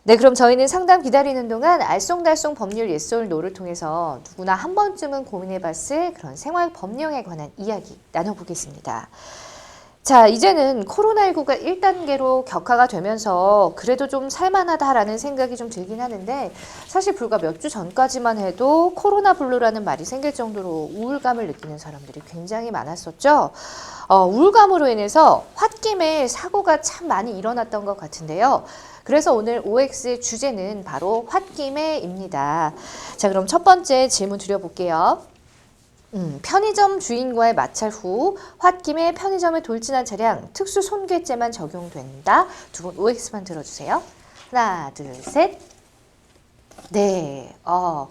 네, 그럼 저희는 상담 기다리는 동안 알쏭달쏭 법률 예솔노를 통해서 누구나 한 번쯤은 고민해봤을 그런 생활 법령에 관한 이야기 나눠보겠습니다. 자, 이제는 코로나19가 1단계로 격화가 되면서 그래도 좀 살만하다라는 생각이 좀 들긴 하는데 사실 불과 몇 주 전까지만 해도 코로나 블루라는 말이 생길 정도로 우울감을 느끼는 사람들이 굉장히 많았었죠. 우울감으로 인해서 홧김에 사고가 참 많이 일어났던 것 같은데요. 그래서 오늘 OX의 주제는 바로 홧김에입니다. 자, 그럼 첫 번째 질문 드려볼게요. 편의점 주인과의 마찰 후 홧김에 편의점을 돌진한 차량 특수 손괴죄만 적용된다. 두 분 OX만 들어주세요. 하나, 둘, 셋. 네,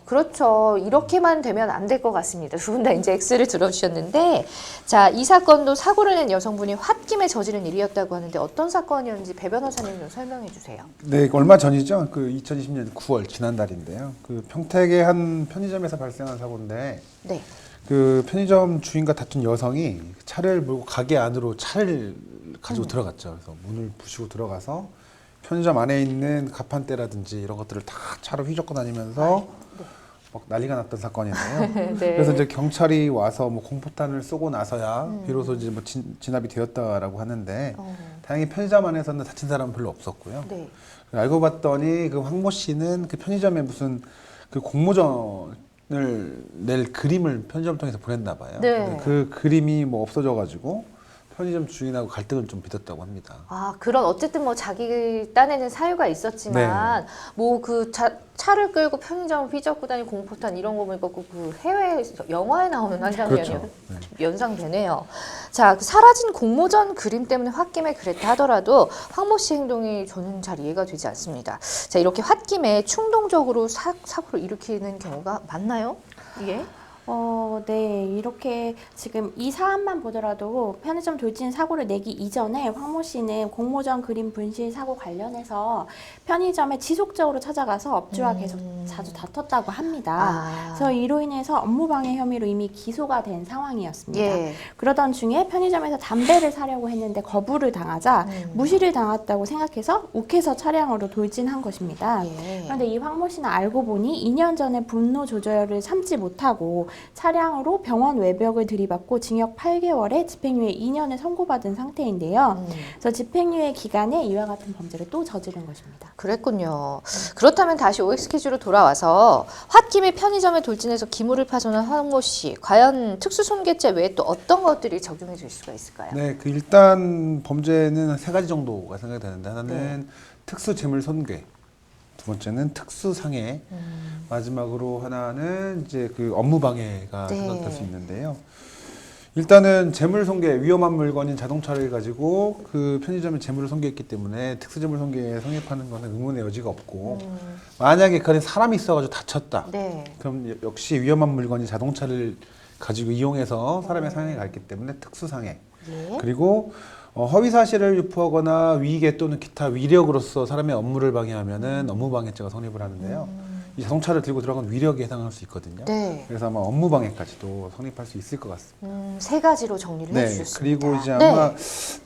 그렇죠. 이렇게만 되면 안 될 것 같습니다. 두 분 다 이제 X를 들어주셨는데, 자, 이 사건도 사고를 낸 여성분이 홧김에 저지른 일이었다고 하는데 어떤 사건이었는지 배 변호사님 좀 설명해 주세요. 네, 얼마 전이죠. 그 2020년 9월 지난달인데요. 그 평택의 한 편의점에서 발생한 사고인데, 네. 그 편의점 주인과 다툰 여성이 차를 몰고 가게 안으로 차를 가지고 들어갔죠. 그래서 문을 부시고 들어가서 편의점 안에 있는 가판대라든지 이런 것들을 다 차로 휘젓고 다니면서 막 난리가 났던 사건인데요. 네. 그래서 이제 경찰이 와서 뭐 공포탄을 쏘고 나서야 비로소 이제 뭐 진압이 되었다라고 하는데 다행히 편의점 안에서는 다친 사람은 별로 없었고요. 네. 알고 봤더니 그 황모 씨는 그 편의점에 무슨 그 공모전을 낼 그림을 편의점 통해서 보냈나 봐요. 네. 그 그림이 뭐 없어져가지고 편의점 주인하고 갈등을 좀 빚었다고 합니다. 아, 그런 어쨌든 뭐 자기 딴에는 사유가 있었지만 뭐 그 차를 끌고 편의점을 휘젓고 다니는 공포탄 이런 거 보니까 그 해외 영화에 나오는 한 장면이 그렇죠. 연상되네요. 자, 그 사라진 공모전 그림 때문에 홧김에 그랬다 하더라도 황모 씨 행동이 저는 잘 이해가 되지 않습니다. 자, 이렇게 홧김에 충동적으로 사고를 일으키는 경우가 많나요? 이게? 네. 이렇게 지금 이 사안만 보더라도 편의점 돌진 사고를 내기 이전에 황모 씨는 공모전 그림 분실 사고 관련해서 편의점에 지속적으로 찾아가서 업주와 계속 자주 다퉜다고 합니다. 그래서 이로 인해서 업무방해 혐의로 이미 기소가 된 상황이었습니다. 예. 그러던 중에 편의점에서 담배를 사려고 했는데 거부를 당하자 무시를 당했다고 생각해서 욱해서 차량으로 돌진한 것입니다. 예. 그런데 이 황모 씨는 알고 보니 2년 전에 분노 조절을 참지 못하고 차량으로 병원 외벽을 들이받고 징역 8개월에 집행유예 2년을 선고받은 상태인데요. 그래서 집행유예 기간에 이와 같은 범죄를 또 저지른 것입니다. 그랬군요. 그렇다면 다시 OX 퀴즈로 돌아와서 홧김에 편의점에 돌진해서 기물을 파손한 황모 씨, 과연 특수손괴죄 외에 또 어떤 것들이 적용해질 수가 있을까요? 네, 그 일단 범죄는 세 가지 정도가 생각이 되는데 하나는 특수재물손괴, 두 번째는 특수상해, 마지막으로 하나는 이제 그 업무방해가 생각될 수 있는데요. 일단은 재물손괴, 위험한 물건인 자동차를 가지고 그 편의점에 재물을 손괴했기 때문에 특수재물손괴에 성립하는 것은 의문의 여지가 없고 만약에 그 안에 사람이 있어가지고 다쳤다. 네. 그럼 역시 위험한 물건인 자동차를 가지고 이용해서 사람의 상해가 있기 때문에 특수상해. 예. 그리고 허위 사실을 유포하거나 위계 또는 기타 위력으로서 사람의 업무를 방해하면은 업무방해죄가 성립을 하는데요. 이 자동차를 들고 들어간 위력에 해당할 수 있거든요. 네. 그래서 아마 업무방해까지도 성립할 수 있을 것 같습니다. 세 가지로 정리를 네, 해주셨습니다. 그리고 이제 네. 아마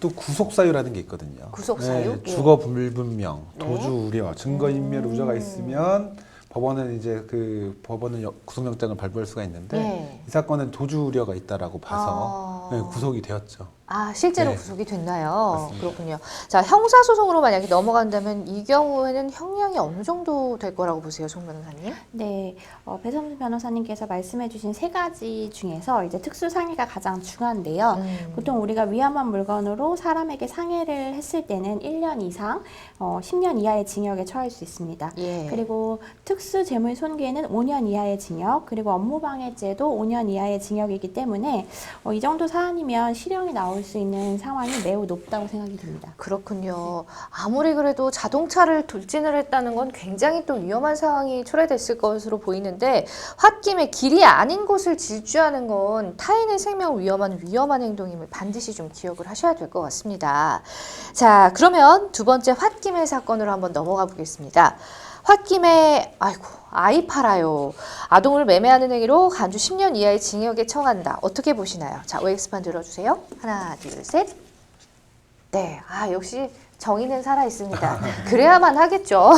또 구속사유라는 게 있거든요. 구속사유? 네, 예. 주거 불분명, 네. 도주 우려, 증거인멸 우려가 있으면 법원은 이제 그 법원은 구속영장을 발부할 수가 있는데 네. 이 사건은 도주 우려가 있다라고 봐서 네, 구속이 되었죠. 아, 실제로 네. 구속이 됐나요? 맞습니다. 그렇군요. 자, 형사소송으로 만약에 넘어간다면 이 경우에는 형량이 어느 정도 될 거라고 보세요, 송 변호사님? 네, 배선수 변호사님께서 말씀해주신 세 가지 중에서 이제 특수상해가 가장 중요한데요. 보통 우리가 위험한 물건으로 사람에게 상해를 했을 때는 1년 이상, 10년 이하의 징역에 처할 수 있습니다. 예. 그리고 특수재물손괴는 5년 이하의 징역, 그리고 업무방해죄도 5년 이하의 징역이기 때문에 이 정도 사안이면 실형이 나올 수 있는 상황이 매우 높다고 생각이 듭니다. 그렇군요. 아무리 그래도 자동차를 돌진을 했다는 건 굉장히 또 위험한 상황이 초래됐을 것으로 보이는데 홧김에 길이 아닌 곳을 질주하는 건 타인의 생명 위험한 행동임을 반드시 좀 기억을 하셔야 될 것 같습니다. 자, 그러면 두 번째 홧김의 사건으로 한번 넘어가 보겠습니다. 홧김에 아이 팔아요. 아동을 매매하는 행위로 간주 10년 이하의 징역에 처한다. 어떻게 보시나요? 자, OX판 들어주세요. 하나, 둘, 셋. 네, 역시 정의는 살아 있습니다. 그래야만 하겠죠.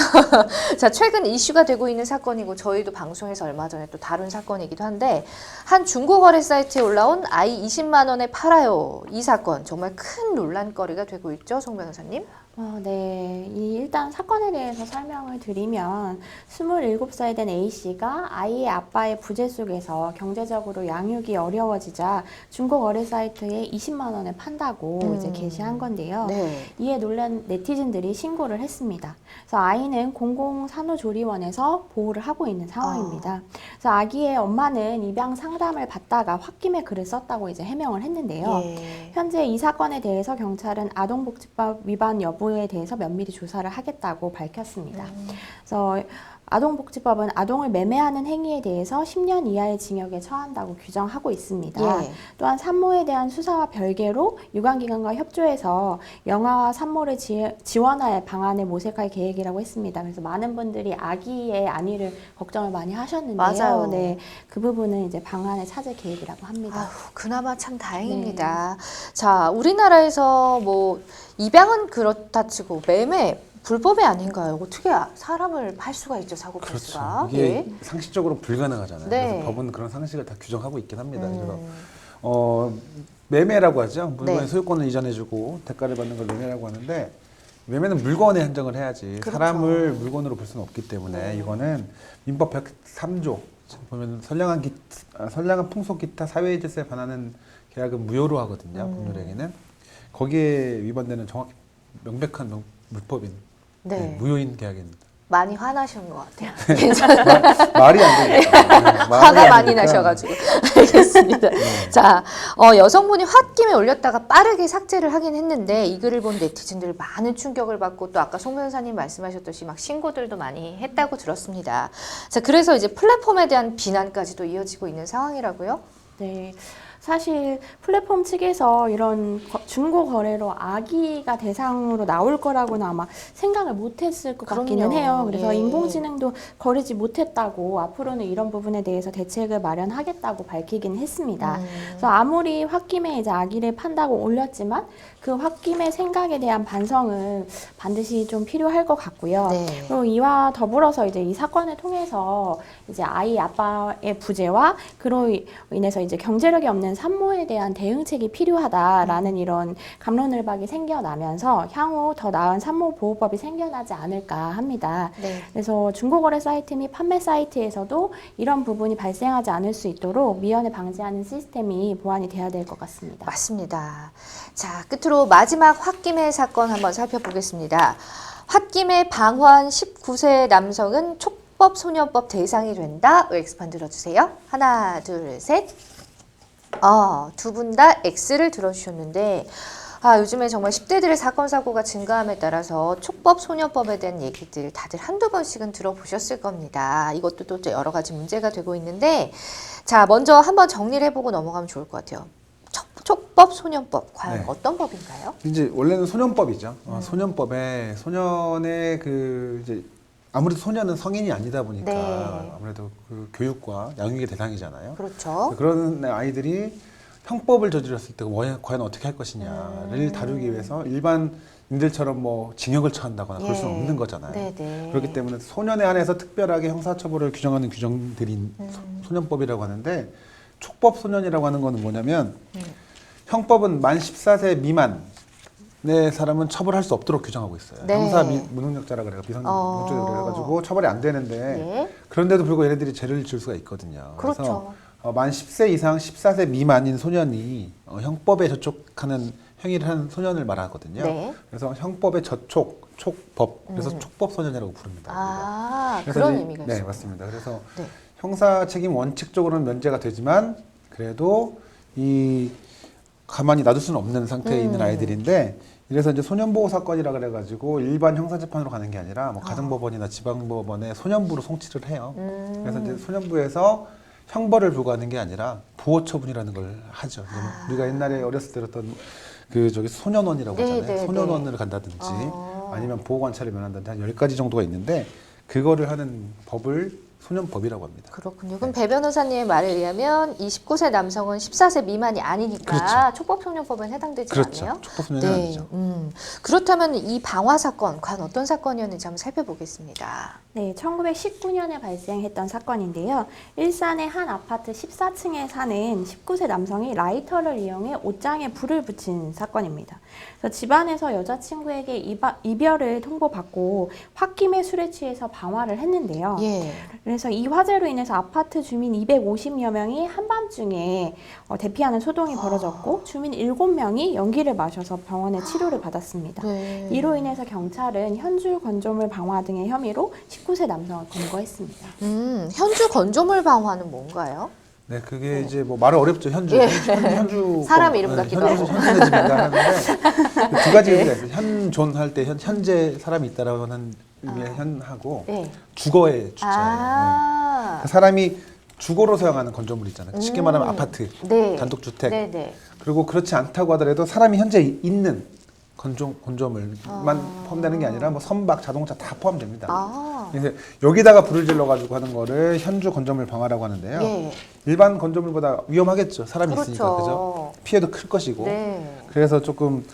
자, 최근 이슈가 되고 있는 사건이고 저희도 방송에서 얼마 전에 또 다룬 사건이기도 한데 한 중고거래 사이트에 올라온 아이 20만 원에 팔아요. 이 사건 정말 큰 논란거리가 되고 있죠, 송 변호사님? 네. 일단 사건에 대해서 설명을 드리면 27살 된 A씨가 아이의 아빠의 부재 속에서 경제적으로 양육이 어려워지자 중고거래 사이트에 20만 원에 판다고 이제 게시한 건데요. 네. 이에 놀란 네티즌들이 신고를 했습니다. 그래서 아이는 공공산후조리원에서 보호를 하고 있는 상황입니다. 그래서 아기의 엄마는 입양 상담을 받다가 홧김에 글을 썼다고 이제 해명을 했는데요. 예. 현재 이 사건에 대해서 경찰은 아동복지법 위반 여부에 대해서 면밀히 조사를 하겠다고 밝혔습니다. 그래서 아동복지법은 아동을 매매하는 행위에 대해서 10년 이하의 징역에 처한다고 규정하고 있습니다. 예. 또한 산모에 대한 수사와 별개로 유관기관과 협조해서 영아와 산모를 지원할 방안을 모색할 계획이라고 했습니다. 그래서 많은 분들이 아기의 안위를 걱정을 많이 하셨는데요. 맞아요. 네, 그 부분은 이제 방안을 찾을 계획이라고 합니다. 아휴, 그나마 참 다행입니다. 자, 우리나라에서 뭐 입양은 그렇다 치고 매매 불법이 아닌가요? 어떻게 사람을 팔 수가 있죠, 사고 팔 그렇죠. 수가? 이게 예. 상식적으로 불가능하잖아요. 네. 그래서 법은 그런 상식을 다 규정하고 있긴 합니다. 그래서 매매라고 하죠. 물건의 네. 소유권을 이전해주고 대가를 받는 걸 매매라고 하는데 매매는 물건에 한정을 해야지 그렇죠. 사람을 물건으로 볼 수는 없기 때문에 이거는 민법 103조 보면 선량한 풍속 기타 사회의 질서에 반하는 계약은 무효로 하거든요. 법률행위는 거기에 위반되는 정확히 명백한 물법인 네. 무효인 계약입니다. 많이 화나신 것 같아요. 괜찮아요. 말이 안 되니까. 화가 많이 나셔가지고. 알겠습니다. 자, 여성분이 홧김에 올렸다가 빠르게 삭제를 하긴 했는데 이 글을 본 네티즌들 많은 충격을 받고 또 아까 송 변호사님 말씀하셨듯이 막 신고들도 많이 했다고 들었습니다. 자, 그래서 이제 플랫폼에 대한 비난까지도 이어지고 있는 상황이라고요? 네. 사실 플랫폼 측에서 이런 중고 거래로 아기가 대상으로 나올 거라고는 아마 생각을 못했을 것 같기는 그럼요. 해요. 그래서 예. 인공지능도 거르지 못했다고 앞으로는 이런 부분에 대해서 대책을 마련하겠다고 밝히긴 했습니다. 그래서 아무리 홧김에 이제 아기를 판다고 올렸지만 그 홧김의 생각에 대한 반성은 반드시 좀 필요할 것 같고요. 네. 그리고 이와 더불어서 이제 이 사건을 통해서 이제 아이 아빠의 부재와 그로 인해서 이제 경제력이 없는 산모에 대한 대응책이 필요하다라는 이런 갑론을박이 생겨나면서 향후 더 나은 산모 보호법이 생겨나지 않을까 합니다. 네. 그래서 중고거래 사이트 및 판매 사이트에서도 이런 부분이 발생하지 않을 수 있도록 미연에 방지하는 시스템이 보완이 돼야 될 것 같습니다. 맞습니다. 자, 끝으로 마지막 홧김의 사건 한번 살펴보겠습니다. 홧김에 방화한 19세 남성은 촉법 소년법 대상이 된다. 엑스판 들어주세요. 하나, 둘, 셋. 두 분 다 X를 들어주셨는데 요즘에 정말 10대들의 사건 사고가 증가함에 따라서 촉법 소년법에 대한 얘기들 다들 한두 번씩은 들어보셨을 겁니다. 이것도 또 여러 가지 문제가 되고 있는데 자, 먼저 한번 정리를 해보고 넘어가면 좋을 것 같아요. 촉법 소년법 과연 네. 어떤 법인가요? 이제 원래는 소년법이죠. 소년법에 소년의 이제 아무래도 소년은 성인이 아니다 보니까 네. 아무래도 그 교육과 양육의 대상이잖아요. 그렇죠. 그런 아이들이 형법을 저질렀을 때 과연 어떻게 할 것이냐를 다루기 위해서 일반인들처럼 뭐 징역을 처한다거나 그럴 수는 없는 거잖아요. 네네. 그렇기 때문에 소년에 한해서 특별하게 형사처벌을 규정하는 규정들인 소년법이라고 하는데 촉법 소년이라고 하는 거는 뭐냐면 형법은 만 14세 미만의 사람은 처벌할 수 없도록 규정하고 있어요. 네. 형사 무능력자라 그래요. 비상능력자라 그래가지고 처벌이 안 되는데 예. 그런데도 불구하고 얘네들이 죄를 지을 수가 있거든요. 그렇죠. 그래서 만 10세 이상 14세 미만인 소년이 형법에 저촉하는 행위를 한 소년을 말하거든요. 네. 그래서 형법의 촉법, 그래서 촉법 소년이라고 부릅니다. 그래서 그런 이제- 의미가 네, 있어요. 맞습니다. 그래서 네. 형사 책임 원칙적으로는 면제가 되지만 그래도 이 가만히 놔둘 수는 없는 상태에 있는 아이들인데 이래서 이제 소년보호 사건이라 그래가지고 일반 형사재판으로 가는 게 아니라 뭐 가정법원이나 지방법원에 소년부로 송치를 해요. 그래서 이제 소년부에서 형벌을 부과하는 게 아니라 보호처분이라는 걸 하죠. 우리가 옛날에 어렸을 때 들었던 소년원이라고 네, 하잖아요. 네, 소년원을 간다든지 아니면 보호관찰을 면한다든지 한 10가지 정도가 있는데 그거를 하는 법을 소년법이라고 합니다. 그렇군요. 그럼 배 변호사님의 말에 의하면 29세 남성은 14세 미만이 아니니까 촉법소년법은 해당되지 그렇죠. 않네요. 촉법소년은 네. 아니죠. 그렇다면 이 방화 사건 과연 어떤 사건이었는지 한번 살펴보겠습니다. 네, 1919년에 발생했던 사건인데요. 일산의 한 아파트 14층에 사는 19세 남성이 라이터를 이용해 옷장에 불을 붙인 사건입니다. 그래서 집안에서 여자친구에게 이별을 통보받고 홧김에 술에 취해서 방화를 했는데요. 예. 그래서 이 화재로 인해서 아파트 주민 250여 명이 한밤중에 대피하는 소동이 벌어졌고 주민 7명이 연기를 마셔서 병원에 치료를 받았습니다. 네. 이로 인해서 경찰은 현주 건조물 방화 등의 혐의로 19세 남성을 검거했습니다. 현주 건조물 방화는 뭔가요? 네, 그게 이제 뭐 말은 어렵죠. 현주. 예. 현주. 사람 이름 같기도 하고. 현존의 집인가 하는데 두 가지 의미가 있어요. 현존할 때 현재 사람이 있다라고 하는 의미의 현하고 네. 주거의 주자예요. 아. 네. 사람이 주거로 사용하는 건조물 있잖아요. 쉽게 말하면 아파트, 네. 단독주택. 네, 네. 그리고 그렇지 않다고 하더라도 사람이 현재 있는 건조물만 포함되는 게 아니라 뭐 선박, 자동차 다 포함됩니다. 아. 그래서 여기다가 불을 질러 가지고 하는 거를 현주 건조물 방화라고 하는데요. 예. 일반 건조물보다 위험하겠죠. 사람이 그렇죠. 있으니까 그죠? 피해도 클 것이고. 네. 그래서 조금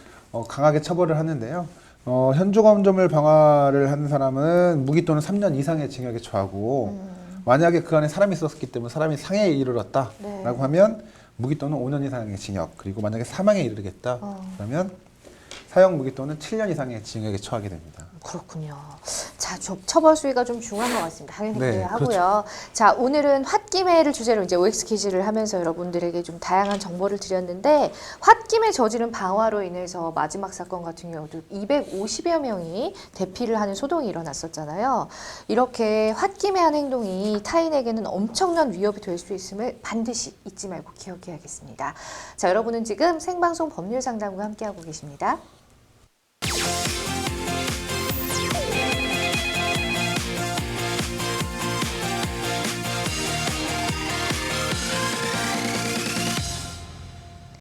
강하게 처벌을 하는데요. 현주 건조물 방화를 하는 사람은 무기 또는 3년 이상의 징역에 처하고 만약에 그 안에 사람이 있었기 때문에 사람이 상해에 이르렀다라고 네. 하면 무기 또는 5년 이상의 징역, 그리고 만약에 사망에 이르겠다 그러면 사형 무기 또는 7년 이상의 징역에 처하게 됩니다. 그렇군요. 자, 처벌 수위가 좀 중요한 것 같습니다. 당연히 네, 그래야 하고요. 자, 오늘은 홧김에를 주제로 이제 OX 퀴즈를 하면서 여러분들에게 좀 다양한 정보를 드렸는데 홧김에 저지른 방화로 인해서 마지막 사건 같은 경우도 250여 명이 대피를 하는 소동이 일어났었잖아요. 이렇게 홧김에 한 행동이 타인에게는 엄청난 위협이 될 수 있음을 반드시 잊지 말고 기억해야겠습니다. 자, 여러분은 지금 생방송 법률 상담과 함께하고 계십니다.